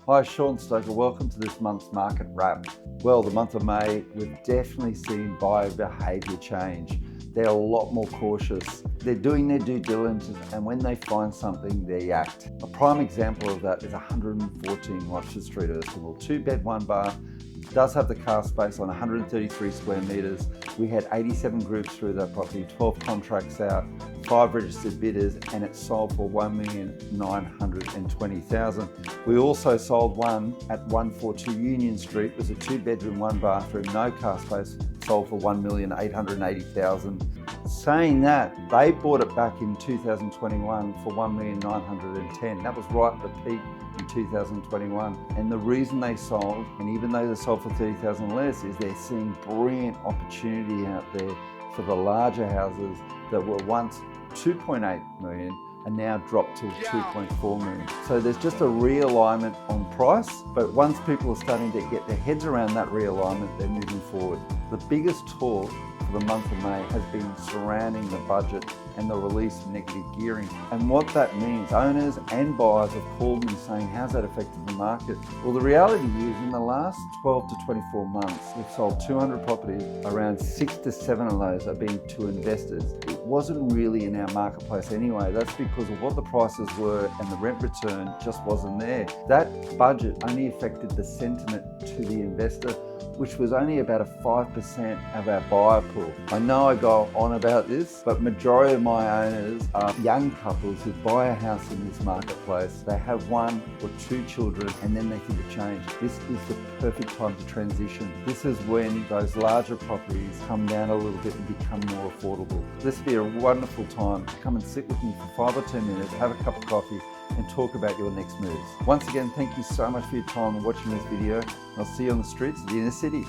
Hi, Shaun Stoker. Welcome to this month's market wrap. Well, the month of May, we've definitely seen buyer behaviour change. They're a lot more cautious. They're doing their due diligence, and when they find something, they act. A prime example of that is 114 Rochester Street, Ursula. 2-bed, 1-bath. Does have the car space on 133 square metres. We had 87 groups through that property, 12 contracts out, 5 registered bidders, and it sold for $1,920,000. We also sold one at 142 Union Street. It was a 2-bedroom, 1-bathroom, no car space, sold for $1,880,000. Saying that, they bought it back in 2021 for $1,910,000. That was right at the peak in 2021. And the reason they sold, and even though they sold for $30,000 less, is they're seeing brilliant opportunity out there for the larger houses that were once 2.8 million and now dropped to 2.4 million. So there's just a realignment on price, but once people are starting to get their heads around that realignment, they're moving forward. The biggest talk for the month of May has been surrounding the budget and the release of negative gearing. And what that means, owners and buyers have called me saying, how's that affected the market? Well, the reality is in the last 12 to 24 months, we've sold 200 properties. Around 6 to 7 of those have been to investors. It wasn't really in our marketplace anyway. That's because of what the prices were and the rent return just wasn't there. That budget only affected the sentiment to the investor, which was only about a 5% of our buyer pool. I know I go on about this, but majority of my owners are young couples who buy a house in this marketplace. They have 1 or 2 children and then they think of change. This is the perfect time to transition. This is when those larger properties come down a little bit and become more affordable. This would be a wonderful time to come and sit with me for 5 or 10 minutes, have a cup of coffee, and talk about your next moves. Once again, thank you so much for your time and watching this video. I'll see you on the streets of the inner city.